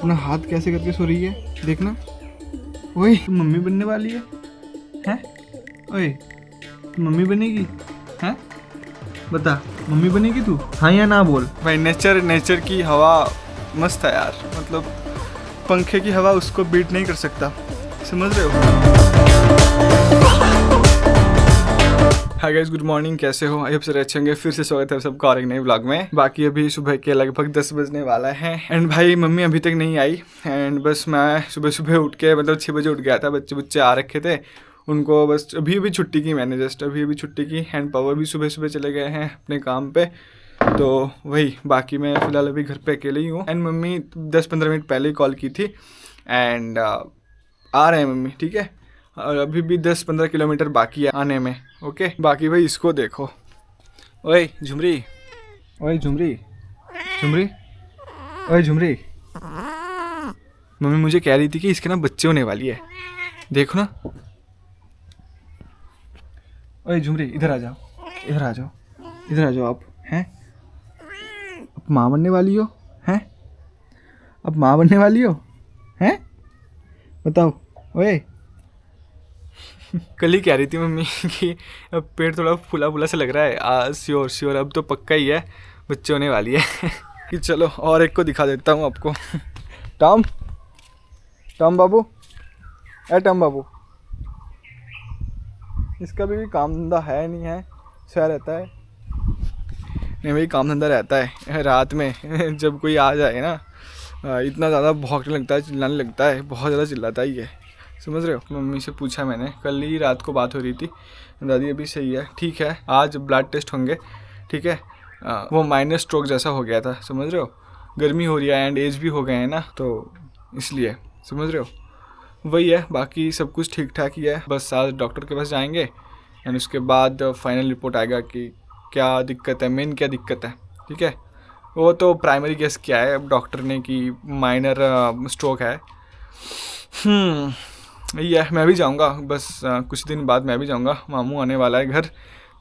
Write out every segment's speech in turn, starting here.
अपना हाथ कैसे करके सो रही है, देखना। ओए तू मम्मी बनने वाली है हैं? ओए तू मम्मी बनेगी हैं? बता, मम्मी बनेगी तू? हाँ या ना बोल। भाई नेचर की हवा मस्त है यार, मतलब पंखे की हवा उसको बीट नहीं कर सकता, समझ रहे हो? हाय गाइस, गुड मॉर्निंग, कैसे हो? आई होप सर अच्छे होंगे। फिर से स्वागत है सबका और एक नए व्लॉग में। बाकी अभी सुबह के लगभग 10 बजने वाला है एंड भाई मम्मी अभी तक नहीं आई एंड बस मैं सुबह सुबह उठ के मतलब 6 बजे उठ गया था। बच्चे आ रखे थे, उनको बस अभी छुट्टी की मैंने, जस्ट अभी छुट्टी की एंड पापा भी सुबह सुबह चले गए हैं अपने काम पे। तो वही, बाकी मैं फ़िलहाल अभी घर पे अकेले ही हूँ एंड मम्मी 10-15 मिनट पहले ही कॉल की थी एंड आ रहे हैं मम्मी, ठीक है। और अभी भी 10-15 किलोमीटर बाकी है आने में, ओके। बाकी भाई इसको देखो, ओए झुमरी, ओए झुमरी, झुमरी, ओए झुमरी। मम्मी मुझे कह रही थी कि इसके ना बच्चे होने वाली है, देखो ना। ओए झुमरी, इधर आ जाओ, इधर आ जाओ, इधर आ जाओ। आप हैं, अब माँ बनने वाली हो हैं? अब माँ बनने वाली हो हैं? बताओ। ओए कल ही कह रही थी मम्मी कि अब पेट थोड़ा फूला फूला सा लग रहा है। श्योर अब तो पक्का ही है, बच्चे होने वाली है। कि चलो और एक को दिखा देता हूँ आपको। टॉम बाबू, टॉम बाबू, इसका भी काम धंधा है नहीं है, सह रहता है। नहीं भाई, काम धंधा रहता है रात में। जब कोई आ जाए ना, इतना ज़्यादा भौंकने लगता है, चिल्लाने लगता है, बहुत ज़्यादा चिल्लाता ही है, समझ रहे हो। मम्मी से पूछा मैंने, कल ही रात को बात हो रही थी, दादी अभी सही है, ठीक है। आज ब्लड टेस्ट होंगे, ठीक है। वो माइनर स्ट्रोक जैसा हो गया था, समझ रहे हो। गर्मी हो रही है एंड एज भी हो गए हैं ना, तो इसलिए, समझ रहे हो। वही है, बाकी सब कुछ ठीक ठाक ही है। बस आज डॉक्टर के पास जाएंगे एंड उसके बाद फाइनल रिपोर्ट आएगा कि क्या दिक्कत है, मेन क्या दिक्कत है, ठीक है। वो तो प्राइमरी गेस किया है अब डॉक्टर ने कि माइनर स्ट्रोक है। यही है। मैं भी जाऊंगा बस कुछ दिन बाद, मैं भी जाऊंगा, मामू आने वाला है घर,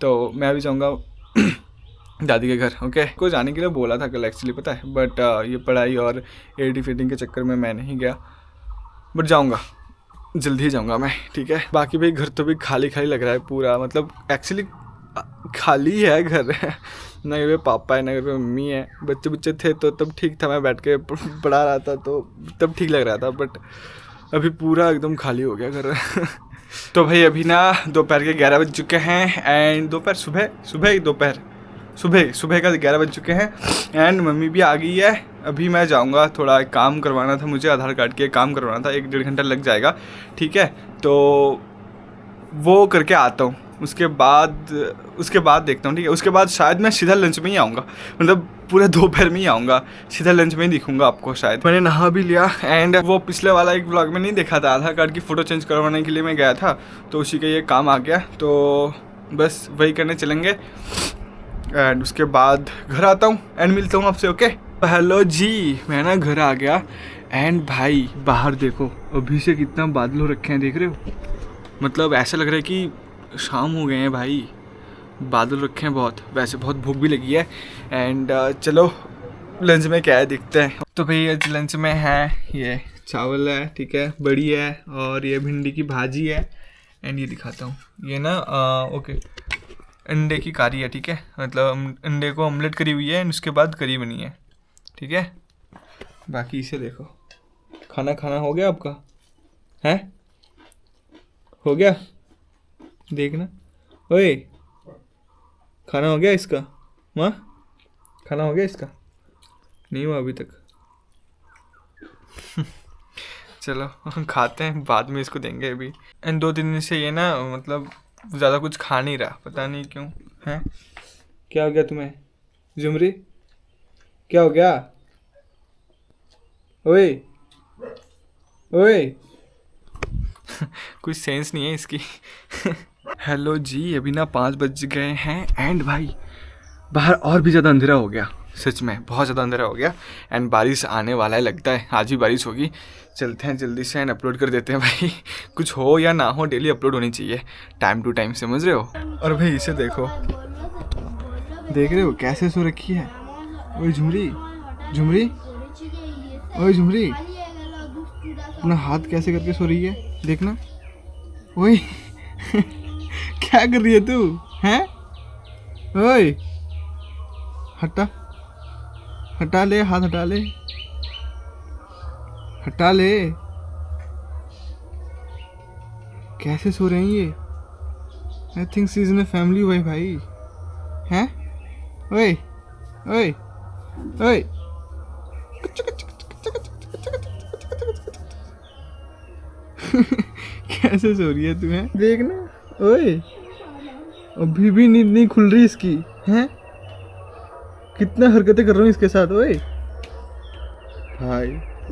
तो मैं भी जाऊंगा दादी के घर, ओके। को जाने के लिए बोला था कल एक्चुअली, पता है, बट ये पढ़ाई और एडी फिटिंग के चक्कर में मैं नहीं गया, बट जाऊंगा, जल्दी ही जाऊंगा मैं, ठीक है। बाकी भाई घर तो भी खाली खाली लग रहा है पूरा, मतलब एक्चुअली खाली है घर। ना घर पे पापा है, ना घर पे मम्मी है। बच्चे थे तो तब ठीक था, मैं बैठ के पढ़ा रहा था तो तब ठीक लग रहा था, बट अभी पूरा एकदम खाली हो गया घर। तो भाई अभी ना दोपहर के 11 बज चुके हैं एंड सुबह का 11 बज चुके हैं एंड मम्मी भी आ गई है। अभी मैं जाऊंगा, थोड़ा काम करवाना था मुझे, आधार कार्ड के काम करवाना था, 1-1.5 घंटा लग जाएगा, ठीक है। तो वो करके आता हूँ, उसके बाद देखता हूँ, ठीक है। उसके बाद शायद मैं सीधा लंच में ही आऊँगा, मतलब पूरे दोपहर में ही आऊँगा, सीधा लंच में ही दिखूंगा आपको शायद। मैंने नहा भी लिया एंड वो पिछले वाला एक ब्लॉग में नहीं देखा था, आधार कार्ड की फ़ोटो चेंज करवाने के लिए मैं गया था, तो उसी का ये काम आ गया, तो बस वही करने चलेंगे एंड उसके बाद घर आता हूँ एंड मिलता हूँ आपसे, ओके। हेलो जी, मैं ना घर आ गया एंड भाई बाहर देखो, अभी से कितना बादल हो रखे हैं, देख रहे हो। मतलब ऐसा लग रहा है कि शाम हो गए हैं भाई, बादल रखे हैं बहुत। वैसे बहुत भूख भी लगी है एंड चलो लंच में क्या है देखते हैं। तो भाई आज लंच में है ये चावल है, ठीक है, बड़ी है, और ये भिंडी की भाजी है एंड ये दिखाता हूँ, ये ना ओके, अंडे की करी है, ठीक है। मतलब अंडे को ऑमलेट करी हुई है एंड उसके बाद करी बनी है, ठीक है। बाकी इसे देखो, खाना हो गया आपका है? हो गया, देखना। ओए खाना हो गया इसका? माँ खाना हो गया इसका? नहीं हुआ अभी तक। चलो खाते हैं, बाद में इसको देंगे अभी। एंड 2-3 दिन से ये ना मतलब ज़्यादा कुछ खा नहीं रहा, पता नहीं क्यों है। क्या हो गया तुम्हें झुमरी, क्या हो गया? ओए ओए कुछ सेंस नहीं है इसकी। हेलो जी, अभी ना 5 बज गए हैं एंड भाई बाहर और भी ज़्यादा अंधेरा हो गया, सच में बहुत ज़्यादा अंधेरा हो गया एंड बारिश आने वाला है, लगता है आज ही बारिश होगी। चलते हैं जल्दी से एंड अपलोड कर देते हैं भाई। कुछ हो या ना हो, डेली अपलोड होनी चाहिए टाइम टू टाइम, समझ रहे हो। और भाई इसे देखो, देख रहे हो कैसे सो रखी है। ओए झुमरी, झुमरी, ओए झुमरी, अपना हाथ कैसे करके सो रही है, देखना। ओए क्या कर रही है तू, हैं? ओए हटा, हटा ले हाथ, हटा ले, हटा ले। कैसे सो रहे हैं ये? I think she is in family हुआ भाई, हैं? ओए ओए ओए कैसे सो रही है तुम्हें, देखना। ओए अभी भी नींद नहीं खुल रही इसकी, हैं? कितना हरकतें कर रहा हूँ इसके साथ। ओए भाई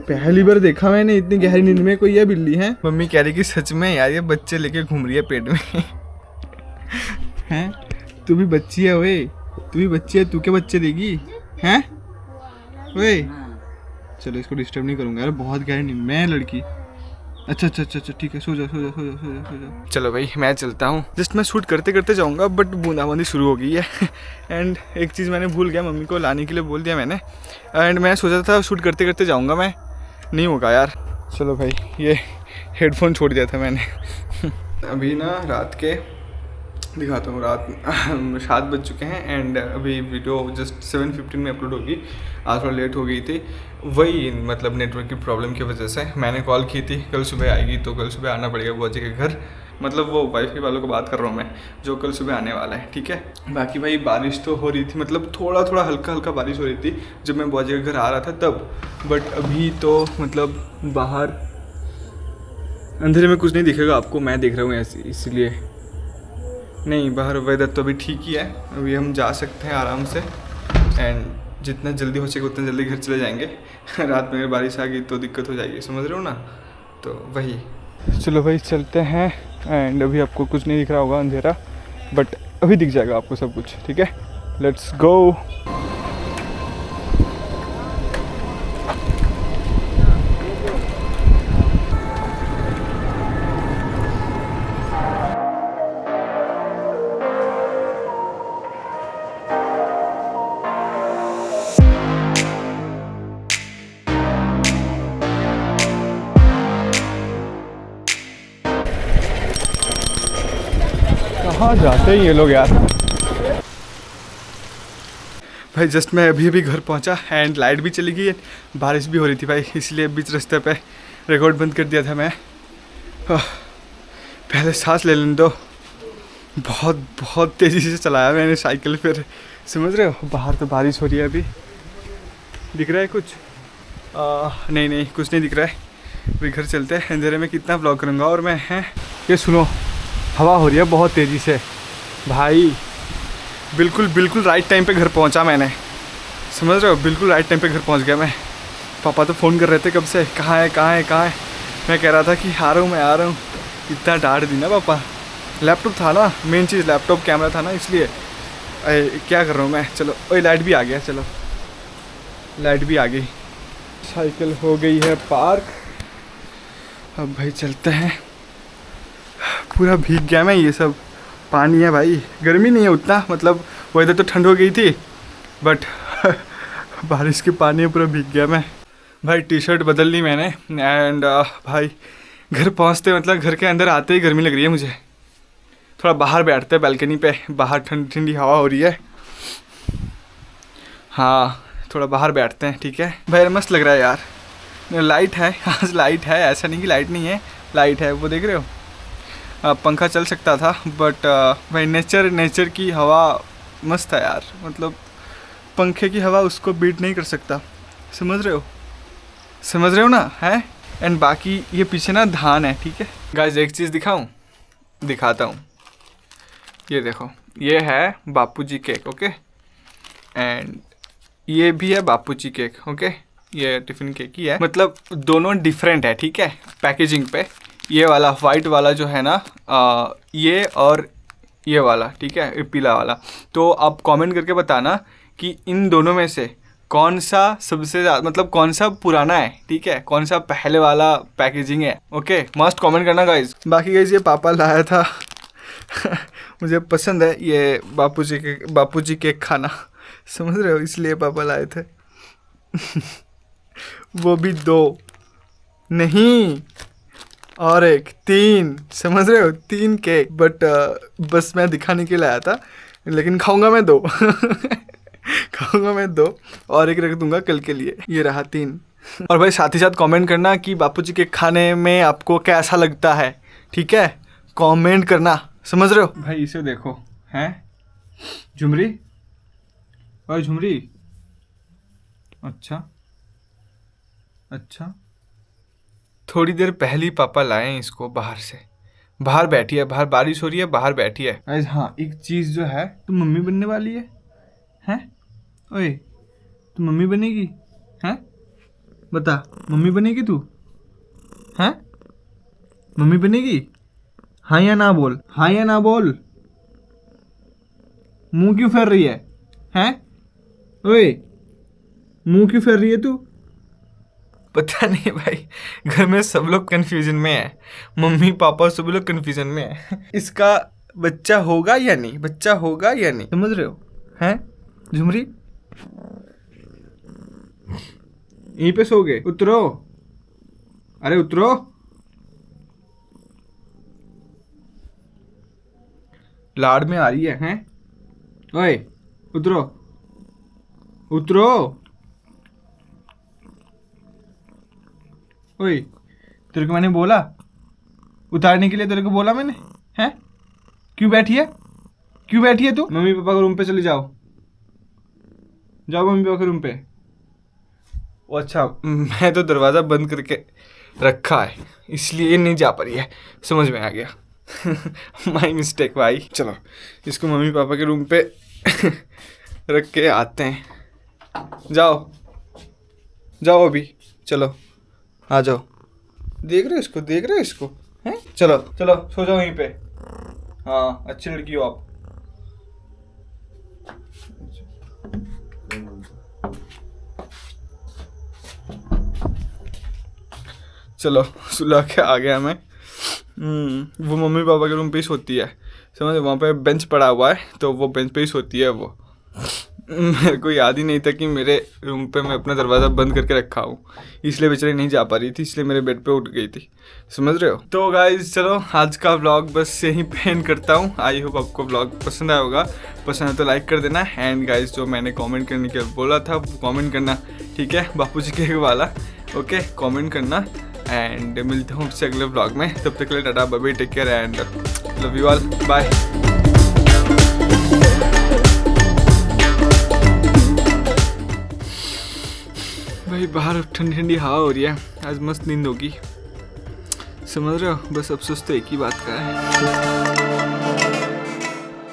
पहली बार देखा मैंने इतनी गहरी नींद में कोई ये बिल्ली है। मम्मी कह रही कि सच में यार ये बच्चे लेके घूम रही है पेट में। हैं? तू भी बच्ची है, ओए तू भी बच्ची है, तू क्या बच्चे देगी, हैं? ओए चलो इसको डिस्टर्ब नहीं करूंगा यार, बहुत गहरी नींद में है लड़की। अच्छा अच्छा अच्छा अच्छा ठीक है, सो जा सो जा सो जा सो जा सो जा। चलो भाई मैं चलता हूँ। जस्ट मैं शूट करते करते जाऊँगा बट बूंदाबांदी शुरू हो गई है। एंड एक चीज़ मैंने भूल गया, मम्मी को लाने के लिए बोल दिया मैंने। एंड मैं सोचा था शूट करते करते जाऊँगा, मैं नहीं होगा यार। चलो भाई ये हेडफोन छोड़ दिया था मैंने। अभी ना रात के दिखाता हूँ, रात 7 बज चुके हैं एंड अभी वीडियो जस्ट 7:15 में अपलोड होगी। आज थोड़ा लेट हो गई थी, वही मतलब नेटवर्क की प्रॉब्लम की वजह से। मैंने कॉल की थी कल सुबह आएगी, तो कल सुबह आना पड़ेगा बुआ जी के घर, मतलब वो वाईफाई वालों को बात कर रहा हूँ मैं, जो कल सुबह आने वाला है, ठीक है। बाकी भाई बारिश तो हो रही थी, मतलब थोड़ा थोड़ा हल्का हल्का बारिश हो रही थी जब मैं बुआ जी के घर आ रहा था तब, बट अभी तो मतलब बाहर अंधेरे में कुछ नहीं दिखेगा आपको, मैं देख रहा हूँ ऐसे, इसलिए नहीं बाहर वेदर तो अभी ठीक ही है, अभी हम जा सकते हैं आराम से। एंड जितना जल्दी हो सके उतना जल्दी घर चले जाएंगे। रात में बारिश आ गई तो दिक्कत हो जाएगी, समझ रहे हो ना, तो वही। चलो भाई चलते हैं। एंड अभी आपको कुछ नहीं दिख रहा होगा अंधेरा, बट अभी दिख जाएगा आपको सब कुछ, ठीक है। Let's go. कहाँ जाते हैं ये लोग यार। भाई जस्ट मैं अभी अभी घर पहुंचा एंड लाइट भी चली गई है, बारिश भी हो रही थी भाई, इसलिए बीच रास्ते पे रिकॉर्ड बंद कर दिया था मैं। पहले सांस ले लेने दो। बहुत बहुत तेज़ी से चलाया मैंने साइकिल, फिर समझ रहे हो बाहर तो बारिश हो रही है। अभी दिख रहा है कुछ? नहीं नहीं कुछ नहीं दिख रहा है। अभी घर चलते हैं, अंधेरे में कितना ब्लॉग करूँगा। और मैं हैं ये सुनो, हवा हो रही है बहुत तेज़ी से भाई, बिल्कुल बिल्कुल राइट टाइम पे घर पहुंचा मैंने, समझ रहे हो, बिल्कुल राइट टाइम पे घर पहुंच गया मैं। पापा तो फ़ोन कर रहे थे कब से, कहाँ है कहाँ है कहाँ है। मैं कह रहा था कि आ रहा हूँ मैं आ रहा हूँ, इतना डांट दी ना पापा। लैपटॉप था ना, मेन चीज़ लैपटॉप कैमरा था ना, इसलिए क्या कर रहा हूँ मैं। चलो ओए लाइट भी आ गया, चलो लाइट भी आ गई, साइकिल हो गई है पार्क। अब भाई चलते हैं। पूरा भीग गया मैं, ये सब पानी है भाई, गर्मी नहीं है उतना, मतलब वेदर तो ठंड हो गई थी बट बारिश के पानी में पूरा भीग गया मैं भाई। टी शर्ट बदल ली मैंने एंड भाई घर पहुंचते मतलब घर के अंदर आते ही गर्मी लग रही है मुझे। थोड़ा बाहर बैठते हैं बालकनी पे, बाहर ठंडी ठंडी हवा हो रही है। हाँ थोड़ा बाहर बैठते हैं, ठीक है भाई। मस्त लग रहा है यार। लाइट है आज, लाइट है, ऐसा नहीं कि लाइट नहीं है, लाइट है, वो देख रहे हो। पंखा चल सकता था बट भाई नेचर की हवा मस्त है यार, मतलब पंखे की हवा उसको बीट नहीं कर सकता, समझ रहे हो ना, है। एंड बाकी ये पीछे ना धान है, ठीक है गाइस। एक चीज़ दिखाता हूँ, ये देखो, ये है बापूजी केक, ओके। एंड ये भी है बापूजी केक, ओके। ये टिफ़िन केक ही है, मतलब दोनों डिफरेंट है, ठीक है। पैकेजिंग पे ये वाला वाइट वाला जो है ना, ये और ये वाला, ठीक है, पीला वाला। तो आप कमेंट करके बताना कि इन दोनों में से कौन सा सबसे ज़्यादा, मतलब कौन सा पुराना है, ठीक है, कौन सा पहले वाला पैकेजिंग है, ओके। मस्त कमेंट करना गाइज। बाकी गाइज ये पापा लाया था मुझे पसंद है ये बापूजी केक खाना, समझ रहे हो, इसलिए पापा लाए थे। वो भी नहीं, और एक 3, समझ रहे हो, 3 केक। बट बस मैं दिखाने के लिए आया था, लेकिन खाऊंगा मैं 2 खाऊंगा मैं 2 और एक रख दूंगा कल के लिए। ये रहा 3। और भाई साथ ही साथ कमेंट करना कि बापूजी के खाने में आपको कैसा लगता है, ठीक है, कमेंट करना, समझ रहे हो भाई। इसे देखो, हैं झुमरी, भाई झुमरी, अच्छा अच्छा, थोड़ी देर पहले ही पापा लाए हैं इसको बाहर से। बाहर बैठी है, बाहर बारिश हो रही है, बाहर बैठी है। गाइस हाँ, एक चीज़ जो है, तुम मम्मी बनने वाली है, हैं? ओए, तुम मम्मी बनेगी, हैं? बता, मम्मी बनेगी तू, हैं? मम्मी बनेगी? हाँ या ना बोल, हाँ या ना बोल। मुंह क्यों फेर रही है, हैं? ओए, मुंह क्यों फेर रही है तू? पता नहीं भाई, घर में सब लोग कंफ्यूजन में है, मम्मी पापा सभी लोग कंफ्यूजन में है। इसका बच्चा होगा या नहीं, बच्चा होगा या नहीं, समझ रहे हो, हैं झुमरी? यहीं पे सो गए, उतरो, अरे उतरो। लाड़ में आ रही है, हैं? ओए उतरो, उतरो। ओए, तेरे को मैंने बोला उतारने के लिए, तेरे को बोला मैंने, हैं? क्यों बैठी है, क्यों बैठी है तू? मम्मी पापा के रूम पे चले जाओ, जाओ मम्मी पापा के रूम पे। ओ अच्छा, मैं तो दरवाज़ा बंद करके रखा है, इसलिए नहीं जा पा रही है, समझ में आ गया। माई मिस्टेक भाई। चलो इसको मम्मी पापा के रूम पे रख के आते हैं। जाओ जाओ अभी, चलो आ जाओ। देख रहे हो इसको, देख रहे हो इसको, हैं? चलो चलो सो जाओ यहीं पे। हाँ अच्छी लड़की हो आप। चलो सुला के आ गया मैं। वो मम्मी पापा के रूम पे ही सोती है, समझ, वहाँ पे बेंच पड़ा हुआ है, तो वो बेंच पे ही सोती है वो। मेरे को याद ही नहीं था कि मेरे रूम पे मैं अपना दरवाज़ा बंद करके रखा हूँ, इसलिए बेचारी नहीं जा पा रही थी, इसलिए मेरे बेड पे उठ गई थी, समझ रहे हो। तो गाइज चलो आज का व्लॉग बस यहीं पे एंड करता हूँ। आई होप आपको व्लॉग पसंद आया होगा, पसंद है तो लाइक कर देना। एंड गाइज जो मैंने कमेंट करने के बोला था वो कमेंट करना, ठीक है, बापूजी के वाला, ओके, कमेंट करना। एंड मिलता हूँ आपसे अगले व्लॉग में, तब तक के लिए tata bye bye, take care and love you all, bye. भाई बाहर ठंडी ठंडी हवा हो रही है, आज मस्त नींद होगी, समझ रहे हो। बस अफसोस तो एक ही बात का है।